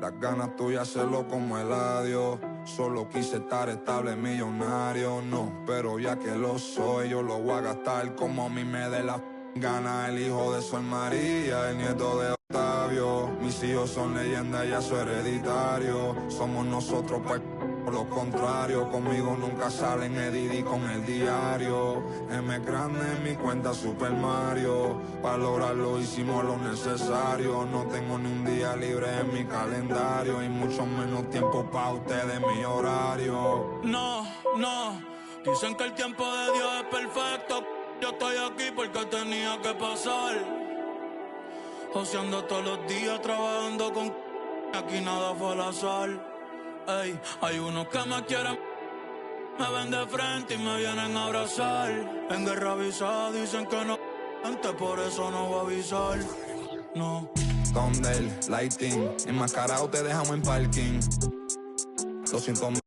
Las ganas tuyas hacerlo como el adiós. Solo quise estar estable, millonario, no. Pero ya que lo soy, yo lo voy a gastar como a mí me dé la gana. El hijo de Sol María, el nieto de Octavio. Mis hijos son leyendas, ya soy hereditario. Somos nosotros, pues, por lo contrario. Conmigo nunca salen Edidi con el diario. M grande en mi cuenta Super Mario. Para lograrlo hicimos lo necesario. No tengo ni un día libre en mi calendario. Y mucho menos tiempo para ustedes, mi horario. No, dicen que el tiempo de Dios es perfecto. Yo estoy aquí porque tenía que pasar. Joseando todos los días, trabajando con aquí nada fue al azar. Ey, hay unos que me quieren, me ven de frente y me vienen a abrazar. En guerra avisada dicen que no, antes por eso no voy a avisar. No. Thunder, lighting, enmascarado te dejamos en parking. 200.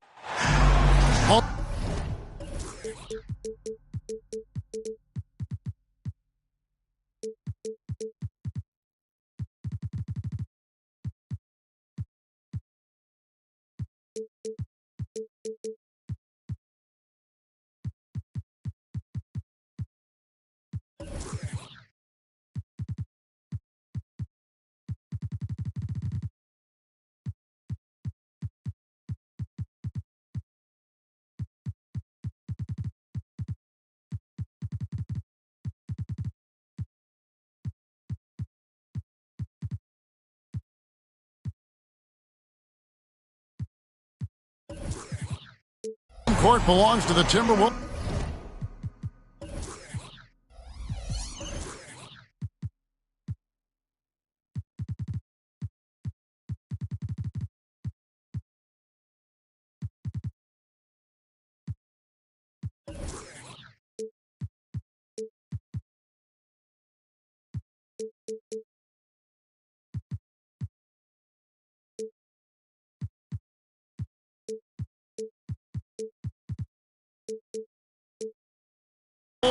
Court belongs to the Timberwolves.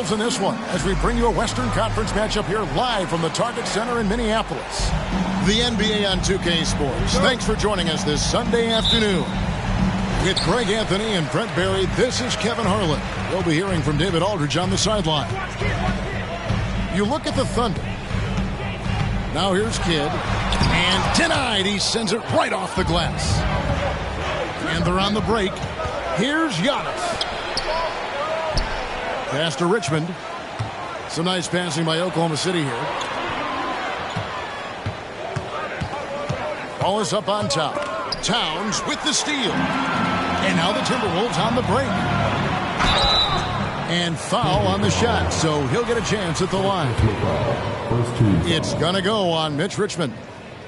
In this one, as we bring you a Western Conference matchup here live from the Target Center in Minneapolis. The NBA on 2K Sports. Thanks for joining us this Sunday afternoon. With Greg Anthony and Brent Barry, this is Kevin Harlan. We'll be hearing from David Aldridge on the sideline. You look at the Thunder. Now here's Kidd. And denied. He sends it right off the glass. And they're on the break. Here's Giannis. Pass to Richmond. Some nice passing by Oklahoma City here. Ball is up on top. Towns with the steal. And now the Timberwolves on the break. And foul on the shot, so he'll get a chance at the line. It's going to go on Mitch Richmond.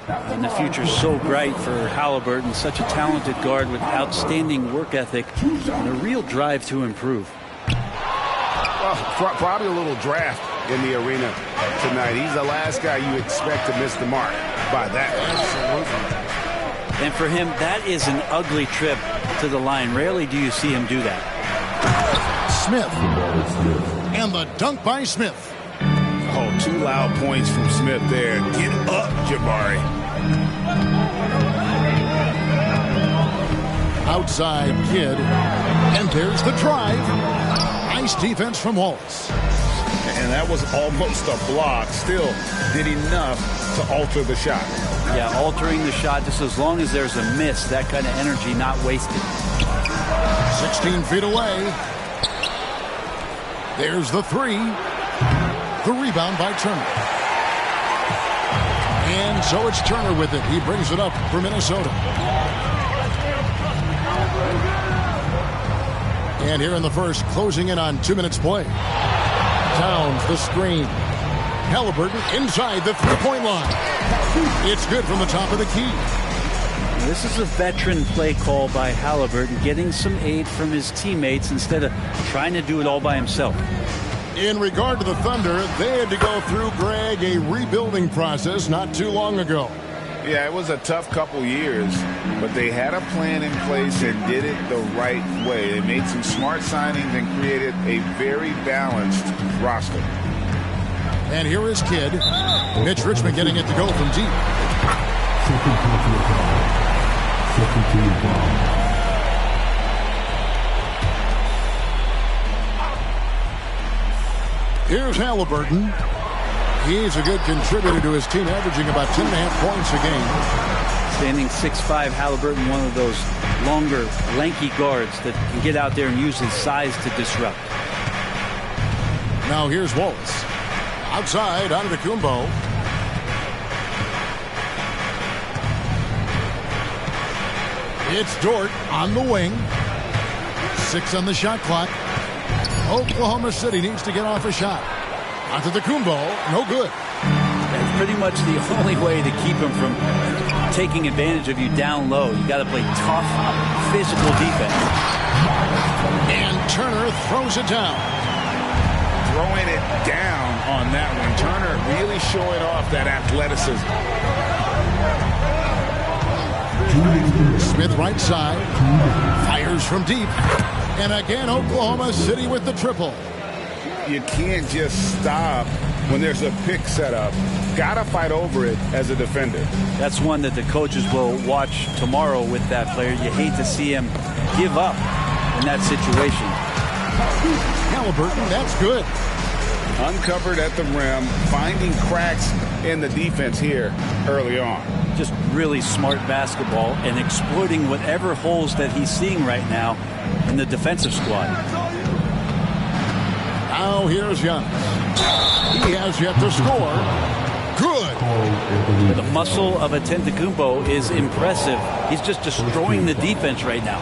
And the future's so bright for Halliburton, such a talented guard with outstanding work ethic and a real drive to improve. Well, probably a little draft in the arena tonight. He's the last guy you expect to miss the mark by that. Absolutely. And for him, that is an ugly trip to the line. Rarely do you see him do that. Smith. And the dunk by Smith. Oh, 2 loud points from Smith there. Get up, Jabari. Outside Kidd. And there's the drive. Nice defense from Wallace. And that was almost a block. Still did enough to alter the shot. Yeah, altering the shot just as long as there's a miss. That kind of energy not wasted. 16 feet away. There's the three. The rebound by Turner. And so it's Turner with it. He brings it up for Minnesota. And here in the first, closing in on 2 minutes play. Towns, the screen. Halliburton inside the three-point line. It's good from the top of the key. This is a veteran play call by Halliburton, getting some aid from his teammates instead of trying to do it all by himself. In regard to the Thunder, they had to go through, Greg, a rebuilding process not too long ago. Yeah, it was a tough couple years, but they had a plan in place and did it the right way. They made some smart signings and created a very balanced roster. And here is Kidd. Mitch Richmond getting it to go from deep. Second team foul. Here's Halliburton. He's a good contributor to his team, averaging about 10.5 points a game. Standing 6'5", Halliburton, one of those longer, lanky guards that can get out there and use his size to disrupt. Now here's Wallace. Outside, Antetokounmpo. It's Dort on the wing. 6 on the shot clock. Oklahoma City needs to get off a shot. Antetokounmpo, no good. That's pretty much the only way to keep him from taking advantage of you down low. You got to play tough, physical defense. And Turner throws it down. Throwing it down on that one. Turner really showing off that athleticism. Smith right side. Fires from deep. And again, Oklahoma City with the triple. You can't just stop when there's a pick set up. Gotta fight over it as a defender. That's one that the coaches will watch tomorrow with that player. You hate to see him give up in that situation. Halliburton, that's good. Uncovered at the rim, finding cracks in the defense here early on. Just really smart basketball and exploiting whatever holes that he's seeing right now in the defensive squad. Now here's Giannis. He has yet to score. Good. The muscle of Antetokounmpo is impressive. He's just destroying the defense right now.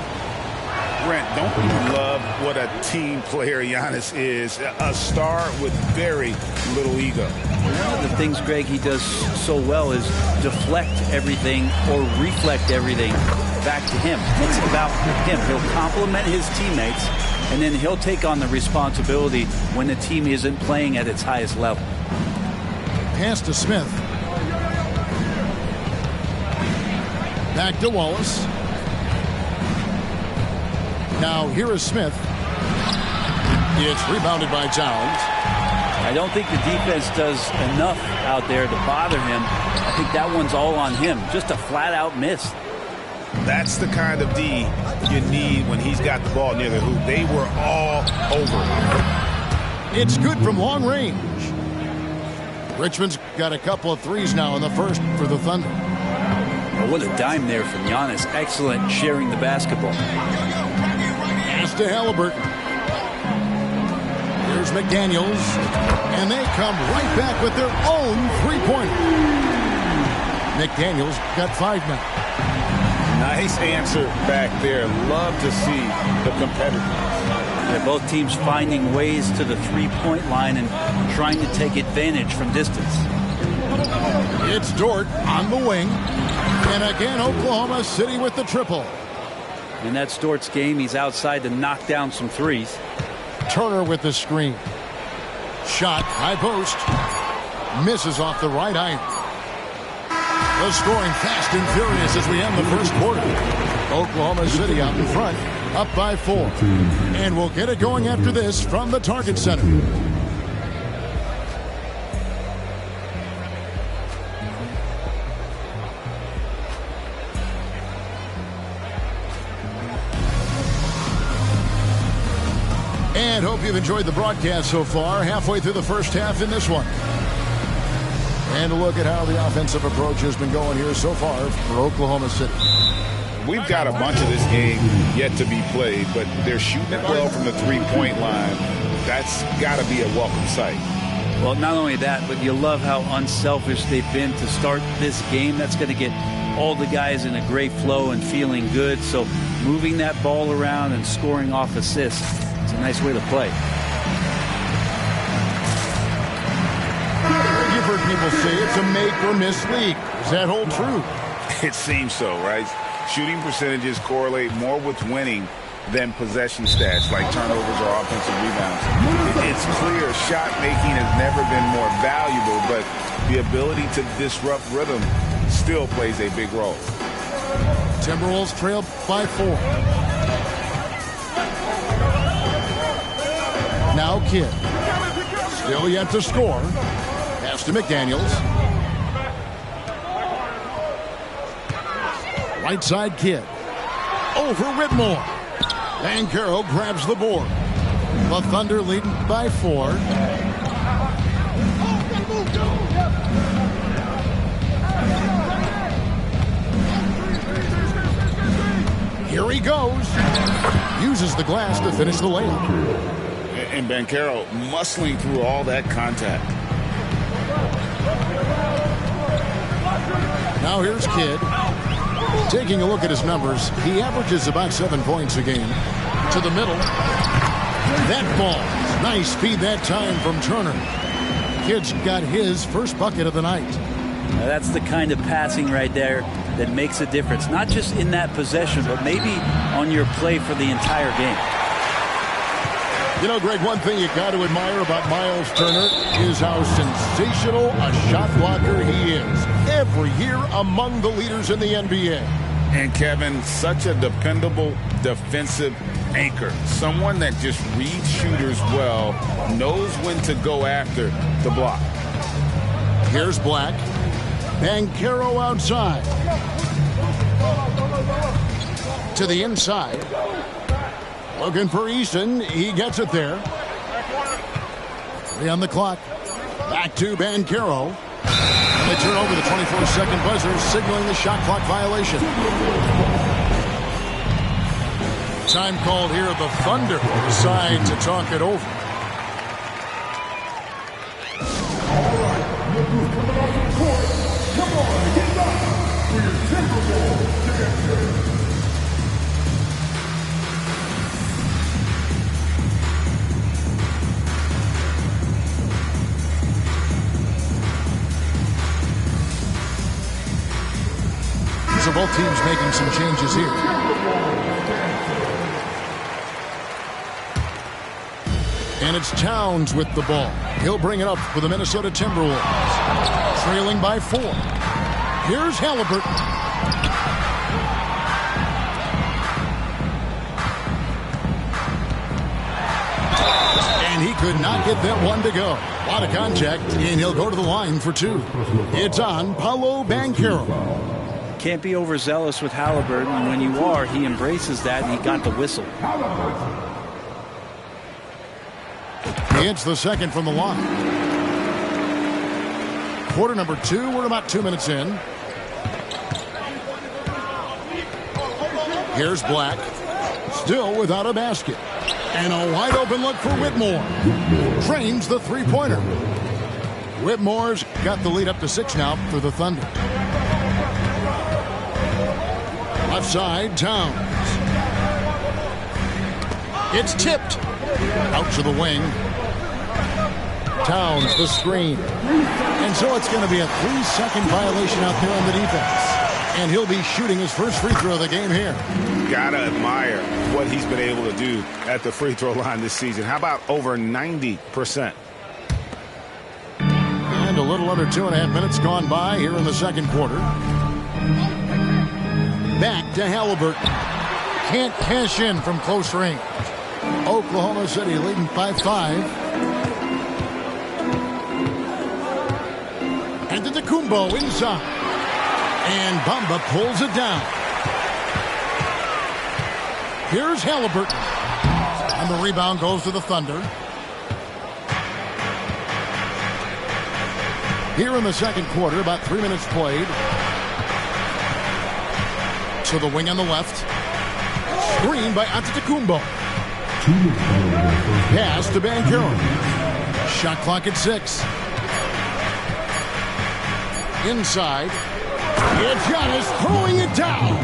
Brent, don't you love what a team player Giannis is? A star with very little ego. One of the things, Greg, he does so well is deflect everything or reflect everything back to him. It's about him. He'll compliment his teammates, and then he'll take on the responsibility when the team isn't playing at its highest level. Pass to Smith. Back to Wallace. Now here is Smith. It's rebounded by Towns. I don't think the defense does enough out there to bother him. I think that one's all on him. Just a flat-out miss. That's the kind of D you need when he's got the ball near the hoop. They were all over. It's good from long range. Richmond's got a couple of threes now in the first for the Thunder. Well, what a dime there from Giannis. Excellent sharing the basketball. Pass to Halliburton. Here's McDaniels. And they come right back with their own three-pointer. McDaniels got 5 now. Nice answer back there. Love to see the competitors. Yeah, both teams finding ways to the three-point line and trying to take advantage from distance. It's Dort on the wing. And again, Oklahoma City with the triple. In that Dort's game, he's outside to knock down some threes. Turner with the screen. Shot, high post. Misses off the right iron. The scoring fast and furious as we end the first quarter. Oklahoma City out in front, up by 4. And we'll get it going after this from the Target Center. And hope you've enjoyed the broadcast so far. Halfway through the first half in this one. And a look at how the offensive approach has been going here so far for Oklahoma City. We've got a bunch of this game yet to be played, but they're shooting it well from the three-point line. That's got to be a welcome sight. Well, not only that, but you love how unselfish they've been to start this game. That's going to get all the guys in a great flow and feeling good. So moving that ball around and scoring off assists, it's a nice way to play. You've heard people say it's a make-or-miss league. Does that hold true? It seems so, right? Shooting percentages correlate more with winning than possession stats like turnovers or offensive rebounds. It's clear shot making has never been more valuable, but the ability to disrupt rhythm still plays a big role. Timberwolves trail by 4. Now Kidd. Still yet to score. Pass to McDaniels. Right side Kidd. Over Whitmore. Banchero grabs the board. The Thunder leading by 4. Here he goes. Uses the glass to finish the layup. And Banchero muscling through all that contact. Now here's Kidd. Taking a look at his numbers, he averages about 7 points a game. To the middle. That ball. Nice speed that time from Turner. Kidd's got his first bucket of the night. Now that's the kind of passing right there that makes a difference. Not just in that possession, but maybe on your play for the entire game. You know, Greg, one thing you got to admire about Miles Turner is how sensational a shot blocker he is. Every year among the leaders in the NBA. And Kevin, such a dependable defensive anchor. Someone that just reads shooters well, knows when to go after the block. Here's Black. Banchero outside. To the inside. Looking for Easton. He gets it there. 3 on the clock. Back to Banchero. And they turn over the 24-second buzzer, signaling the shot clock violation. Time called here. The Thunder decide to talk it over. So both teams making some changes here. And it's Towns with the ball. He'll bring it up for the Minnesota Timberwolves. Trailing by 4. Here's Halliburton. And he could not get that one to go. A lot of contact, and he'll go to the line for 2. It's on Paolo Banchero. Can't be overzealous with Halliburton. When you are, he embraces that, and he got the whistle. He hits the second from the line. Quarter number 2. We're about 2 minutes in. Here's Black. Still without a basket. And a wide open look for Whitmore. Trains the three-pointer. Whitmore's got the lead up to 6 now for the Thunder. Left side, Towns. It's tipped. Out to the wing. Towns, the screen. And so it's going to be a 3-second violation out there on the defense. And he'll be shooting his first free throw of the game here. Gotta admire what he's been able to do at the free throw line this season. How about over 90%? And a little under 2.5 minutes gone by here in the second quarter. Back to Halliburton. Can't cash in from close range. Oklahoma City leading by 5. And to Antetokounmpo inside. And Bamba pulls it down. Here's Halliburton. And the rebound goes to the Thunder. Here in the second quarter, about 3 minutes played. To the wing on the left. Screen by Antetokounmpo. Pass to Banchero. Shot clock at 6. Inside. It's Giannis throwing it down.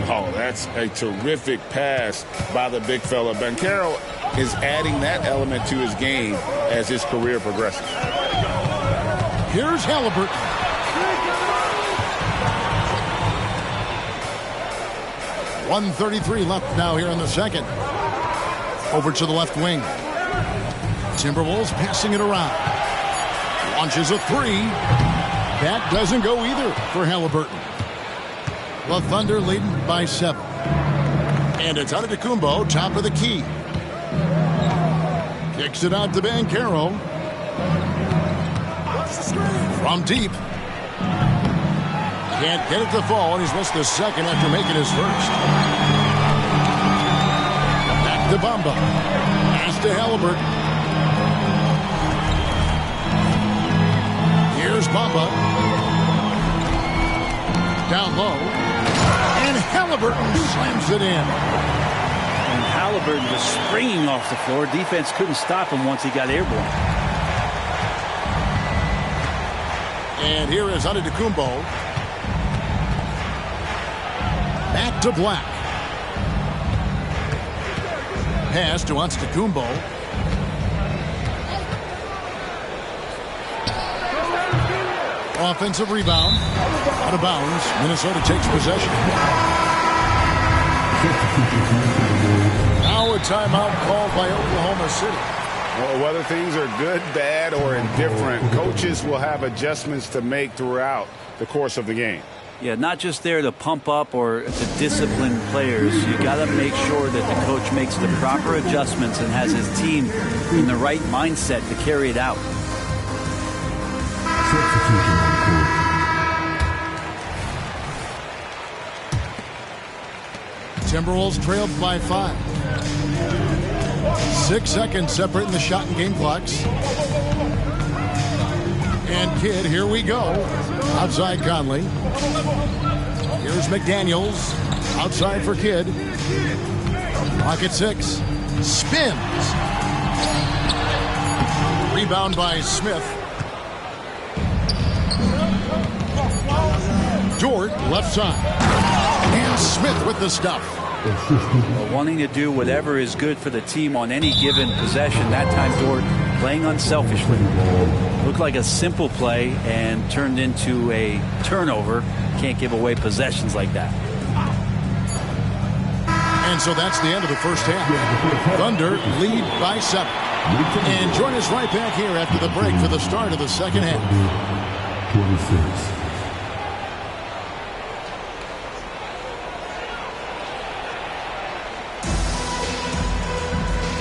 Oh, that's a terrific pass by the big fella. Banchero is adding that element to his game as his career progresses. Here's Halliburton. .133 left now here in the second. Over to the left wing. Timberwolves passing it around. Launches a 3. That doesn't go either for Halliburton. The Thunder leading by 7. And it's Antetokounmpo, top of the key. Kicks it out to Banchero. From deep. Can't get it to fall, and he's missed the second after making his first. Back to Bamba. Pass to Halliburton. Here's Bamba. Down low. And Halliburton slams it in. And Halliburton just springing off the floor. Defense couldn't stop him once he got airborne. And here is Antetokounmpo. Back to Black. Pass to Antetokounmpo. Offensive rebound. Out of bounds. Minnesota takes possession. Now a timeout called by Oklahoma City. Well, whether things are good, bad, or indifferent, coaches will have adjustments to make throughout the course of the game. Yeah, not just there to pump up or to discipline players. You got to make sure that the coach makes the proper adjustments and has his team in the right mindset to carry it out. Timberwolves trailed by 5. 6 seconds separating the shot and game clocks. And Kidd, here we go. Outside Conley. Here's McDaniels. Outside for Kidd. Clock at 6. Spins. Rebound by Smith. Dort, left side. And Smith with the stuff. Wanting to do whatever is good for the team on any given possession. That time Dort playing unselfishly. Looked like a simple play and turned into a turnover. Can't give away possessions like that. And so that's the end of the first half. Thunder lead by 7. And join us right back here after the break for the start of the second half. 26.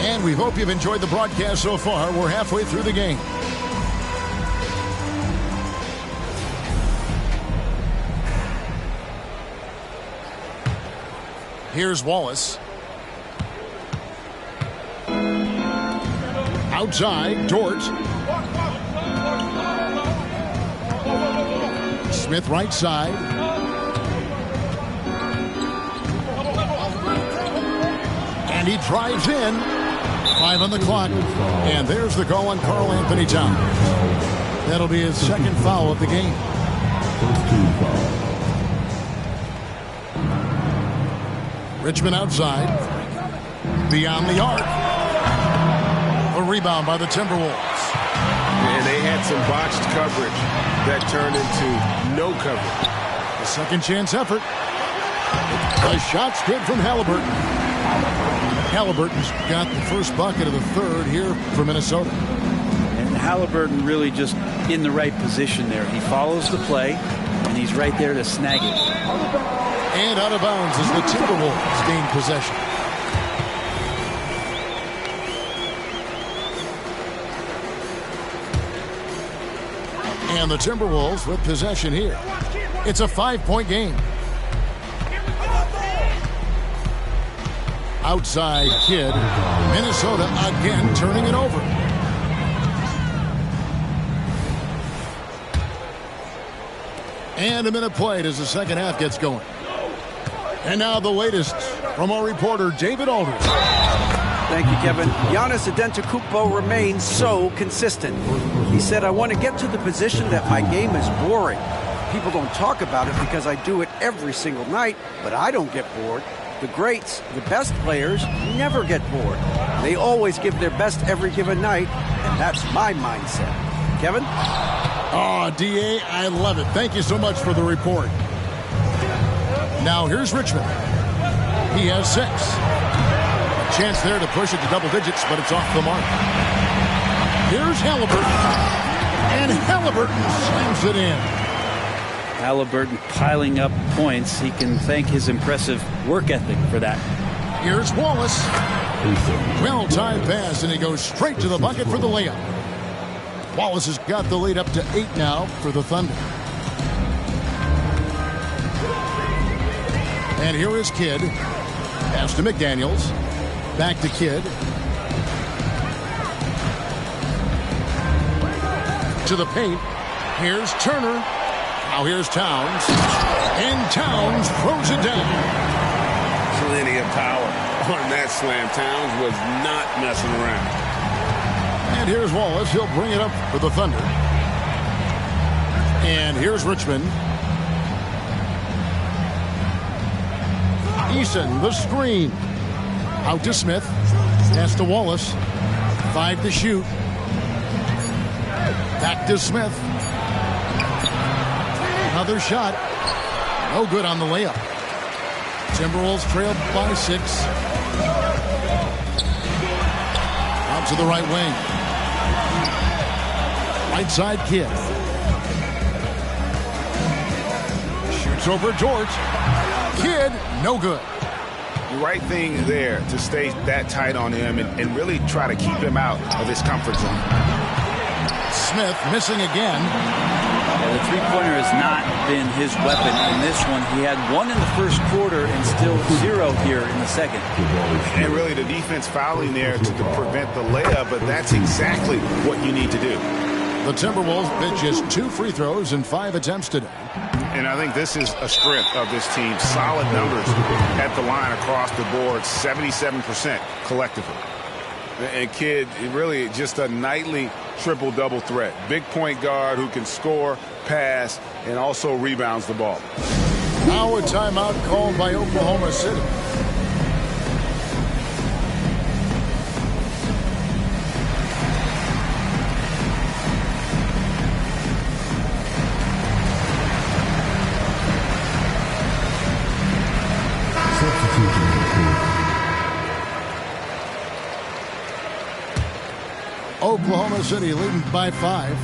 And we hope you've enjoyed the broadcast so far. We're halfway through the game. Here's Wallace. Outside, Dort. Smith right side. And he drives in. 5 on the clock. And there's the call on Karl Anthony Towns. That'll be his second foul of the game. Richmond outside. Beyond the arc. A rebound by the Timberwolves. And they had some botched coverage that turned into no coverage. A second chance effort. The shot's good from Halliburton. Halliburton's got the first bucket of the third here for Minnesota. And Halliburton really just in the right position there. He follows the play, and he's right there to snag it. And out of bounds as the Timberwolves gain possession. And the Timberwolves with possession here. It's a 5-point game. Outside Kidd. Minnesota again turning it over. And a minute played as the second half gets going. And now the latest from our reporter, David Aldridge. Thank you, Kevin. Giannis Antetokounmpo remains so consistent. He said, I want to get to the position that my game is boring. People don't talk about it because I do it every single night, but I don't get bored. The greats, the best players, never get bored. They always give their best every given night, and that's my mindset. Kevin? Oh, D.A., I love it. Thank you so much for the report. Now here's Richmond. He has 6. A chance there to push it to double digits, but it's off the mark. Here's Halliburton. And Halliburton slams it in. Halliburton piling up points. He can thank his impressive work ethic for that. Here's Wallace. Well-timed pass, and he goes straight to the bucket for the layup. Wallace has got the lead up to 8 now for the Thunder. And here is Kidd. Pass to McDaniels. Back to Kidd. To the paint. Here's Turner. Now here's Towns. And Towns throws it down. Plenty of power on that slam. Towns was not messing around. And here's Wallace. He'll bring it up for the Thunder. And here's Richmond. Eason, the screen. Out to Smith. Pass to Wallace. 5 to shoot. Back to Smith. Another shot. No good on the layup. Timberwolves trailed by 6. Out to the right wing. Right side Kidd. Shoots over George. Kidd, no good. The right thing there to stay that tight on him and really try to keep him out of his comfort zone. Smith missing again. The three-pointer has not been his weapon in this one. He had 1 in the first quarter and still 0 here in the second. And really the defense fouling there to prevent the layup, but that's exactly what you need to do. The Timberwolves bit just 2 free throws in 5 attempts today. And I think this is a strength of this team. Solid numbers at the line across the board, 77% collectively. And Kidd, really just a nightly triple-double threat. Big point guard who can score, pass, and also rebounds the ball. Now a timeout called by Oklahoma City. Oklahoma City leading by 5.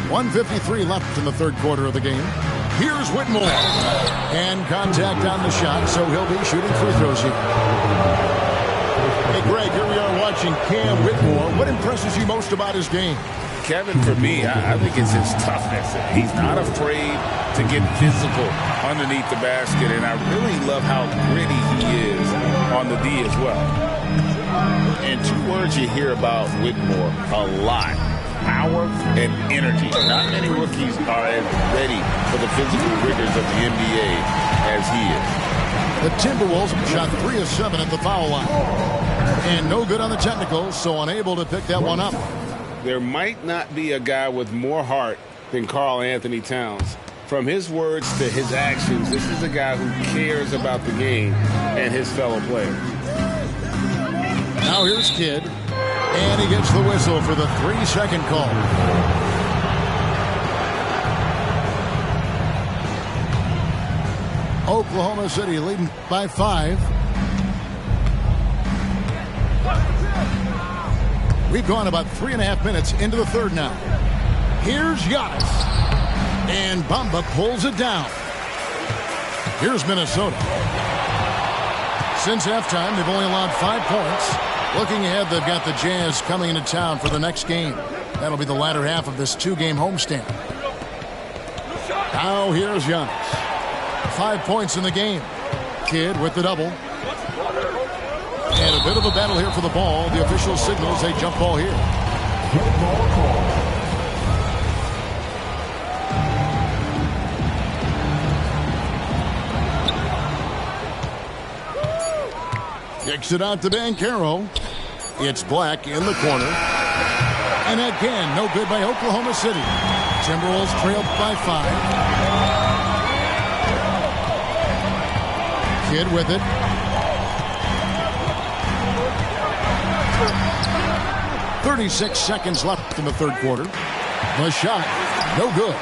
1:53 left in the third quarter of the game. Here's Whitmore. And contact on the shot, so he'll be shooting free throws here. Hey, Greg, here we are watching Cam Whitmore. What impresses you most about his game? Kevin, for me, I think it's his toughness. He's not afraid to get physical underneath the basket, and I really love how gritty he is on the D as well. And 2 words you hear about Whitmore a lot: power and energy. Not many rookies are as ready for the physical rigors of the NBA as he is. The Timberwolves shot 3 of 7 at the foul line. And no good on the technicals, so unable to pick that one up. There might not be a guy with more heart than Karl Anthony Towns. From his words to his actions, this is a guy who cares about the game and his fellow players. Now here's Kidd. And he gets the whistle for the 3-second call. Oklahoma City leading by 5. We've gone about 3.5 minutes into the third now. Here's Giannis. And Bamba pulls it down. Here's Minnesota. Since halftime, they've only allowed 5 points. Looking ahead, they've got the Jazz coming into town for the next game. That'll be the latter half of this 2-game homestand. Now here's Giannis. 5 points in the game. Kidd with the double. And a bit of a battle here for the ball. The official signals a jump ball here. Kicks it out to Banchero. It's Black in the corner. And again, no good by Oklahoma City. Timberwolves trailed by 5. Kidd with it. .36 seconds left in the third quarter. The shot, no good.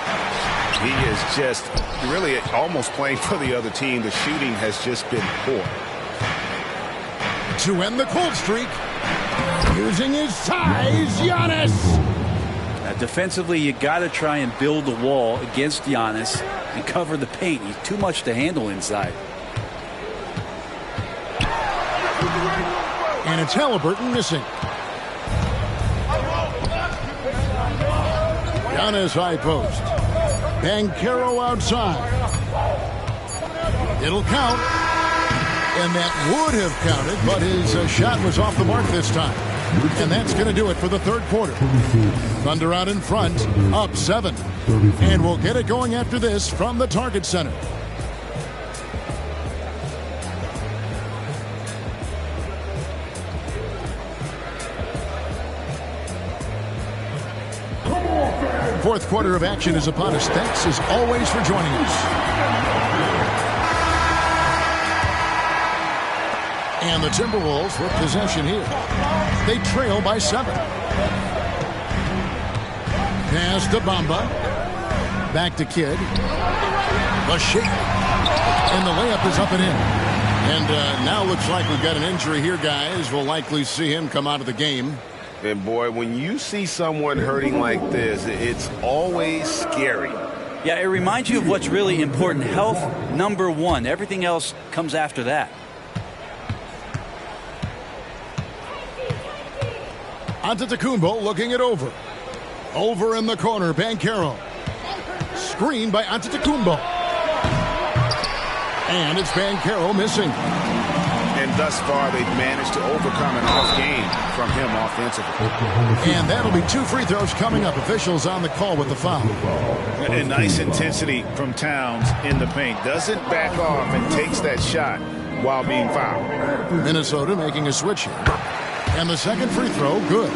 He is just really almost playing for the other team. The shooting has just been poor. To end the cold streak, using his size, Giannis. Defensively, you got to try and build a wall against Giannis and cover the paint. He's too much to handle inside. And it's Halliburton missing. Giannis high post. Banchero outside. It'll count. And that would have counted, but his shot was off the mark this time. And that's going to do it for the third quarter. Thunder out in front, up 7. And we'll get it going after this from the Target Center. Fourth quarter of action is upon us. Thanks as always for joining us. And the Timberwolves with possession here. They trail by 7. Pass to Bamba. Back to Kidd. The shake. And the layup is up and in. And now looks like we've got an injury here, guys. We'll likely see him come out of the game. And boy, when you see someone hurting like this, it's always scary. Yeah, it reminds you of what's really important. Health, number one. Everything else comes after that. Antetokounmpo looking it over. Over in the corner, Banchero. Screen by Antetokounmpo. And it's Banchero missing. And thus far, they've managed to overcome an off game from him offensively. And that'll be 2 free throws coming up. Officials on the call with the foul. And nice intensity from Towns in the paint. Doesn't back off and takes that shot while being fouled. Minnesota making a switch here. And the second free throw, good.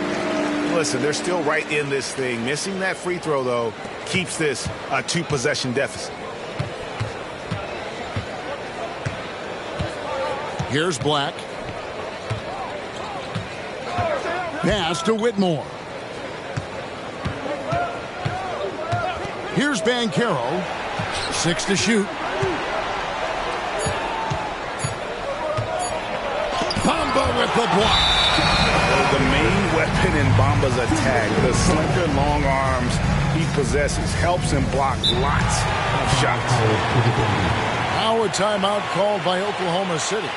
Listen, they're still right in this thing. Missing that free throw, though, keeps this a 2-possession deficit. Here's Black. Pass to Whitmore. Here's Banchero. 6 to shoot. Bamba with the block. The main weapon in Bamba's attack, the slender long arms he possesses, helps him block lots of shots. Now a timeout called by Oklahoma City.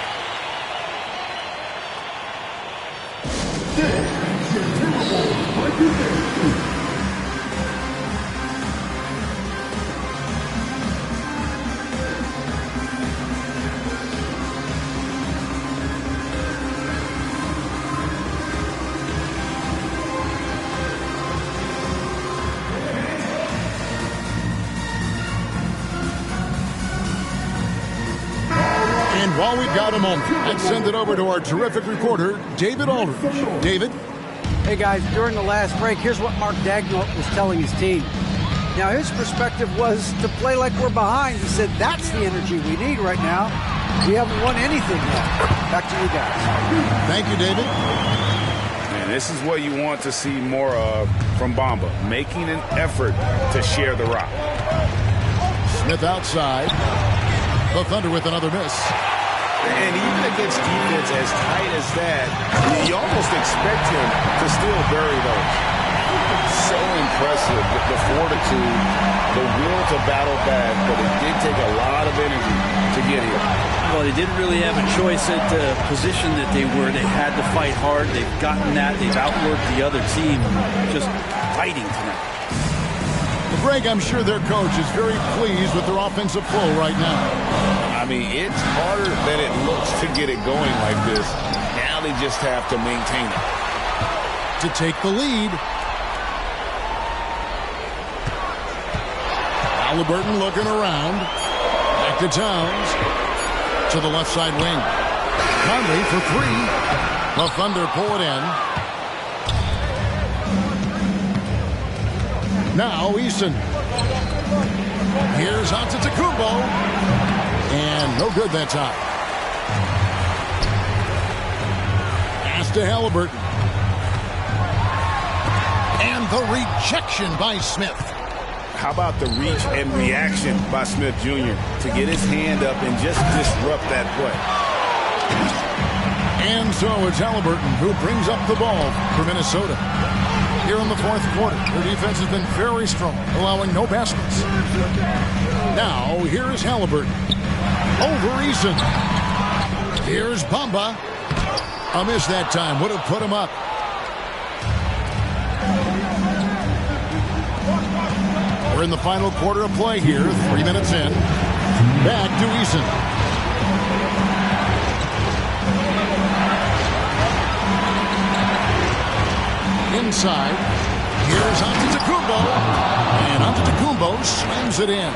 While we've got a moment, let's send it over to our terrific reporter, David Aldridge. David? Hey, guys, during the last break, here's what Mark Daigneault was telling his team. Now, his perspective was to play like we're behind. He said, that's the energy we need right now. We haven't won anything yet. Back to you guys. Thank you, David. And this is what you want to see more of from Bamba, making an effort to share the rock. Smith outside. The Thunder with another miss. And even against defense as tight as that, you almost expect him to still bury those. So impressive, the fortitude, the will to battle back, but it did take a lot of energy to get here. Well, they didn't really have a choice at the position that they were. They had to fight hard. They've gotten that. They've outworked the other team, just fighting tonight. Greg, I'm sure their coach is very pleased with their offensive flow right now. I mean, it's harder than it looks to get it going like this. Now they just have to maintain it. To take the lead. Halliburton looking around. Back to Towns. To the left side wing. Conley for 3. The Thunder pull it in. Now Eason. Here's Antetokounmpo. And no good that time. Pass to Halliburton. And the rejection by Smith. How about the reach and reaction by Smith Jr. to get his hand up and just disrupt that play? And so it's Halliburton who brings up the ball for Minnesota. Here in the fourth quarter, their defense has been very strong, allowing no baskets. Now, here's Halliburton. Over Eason. Here's Bamba. A miss that time. Would have put him up. We're in the final quarter of play here, 3 minutes in. Back to Eason. Inside. Here's Antetokounmpo. And Antetokounmpo slams it in.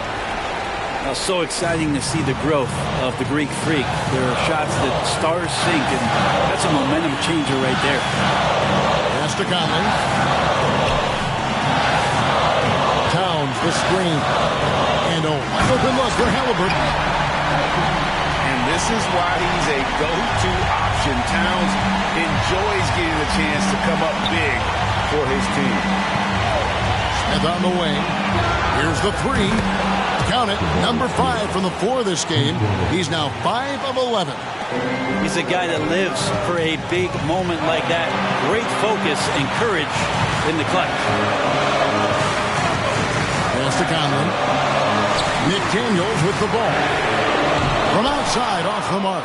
Now, so exciting to see the growth of the Greek Freak. There are shots that stars sink, and that's a momentum changer right there. Pass to Conley. Towns, the screen. And a wide open look for Halliburton. And this is why he's a go-to option. Towns enjoys getting the chance to come up big for his team. Smith on the wing. Here's the three. Count it, number 5 from the floor this game. He's now 5 of 11. He's a guy that lives for a big moment like that. Great focus and courage in the clutch. Pass to Conley. Nick Daniels with the ball. From outside, off the mark.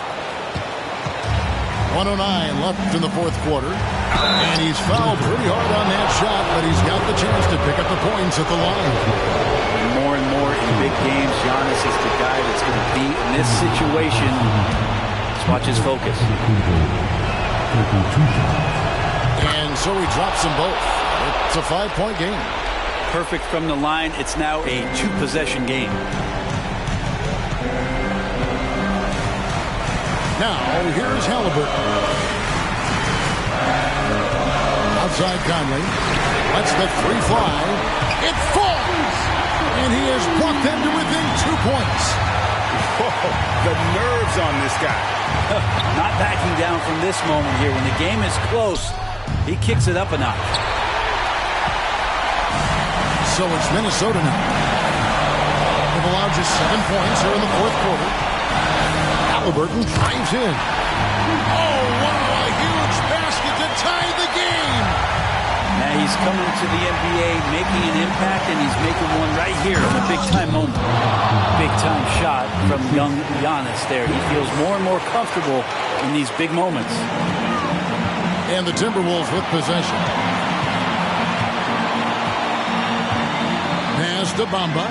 1:09 left in the fourth quarter. And he's fouled pretty hard on that shot, but he's got the chance to pick up the points at the line. More and more in big games, Giannis is the guy that's going to be in this situation. Let's watch his focus. And so he drops them both. It's a 5-point game. Perfect from the line. It's now a 2-possession game. Now, here's Halliburton. Outside Conley. Lets the three fly. It falls! And he has brought them to within 2 points. Whoa, the nerves on this guy. Not backing down from this moment here. When the game is close, he kicks it up a notch. So it's Minnesota now. They've allowed just 7 points here in the fourth quarter. Halliburton drives in. Oh, wow, a huge basket to tie the game. Now he's coming to the NBA, making an impact, and he's making one right here in a big-time moment. Big-time shot from young Giannis there. He feels more and more comfortable in these big moments. And the Timberwolves with possession. Pass to Bamba.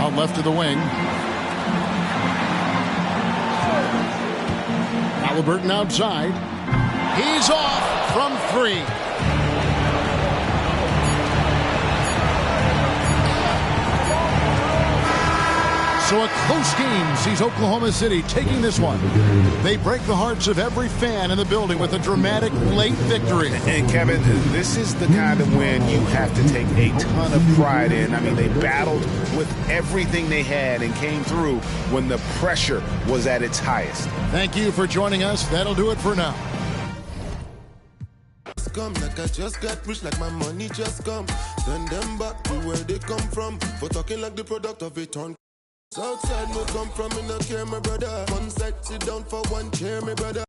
Out left to the wing. Halliburton outside. He's off from 3. So a close game sees Oklahoma City taking this one. They break the hearts of every fan in the building with a dramatic late victory. And Kevin, this is the kind of win you have to take a ton of pride in. I mean, they battled with everything they had and came through when the pressure was at its highest. Thank you for joining us. That'll do it for now. Come like I just got rich, like my money just come. Send them back to where they come from. For talking like the product of a ton. Southside no come from, me no care, my brother. One side, sit down for one chair, my brother.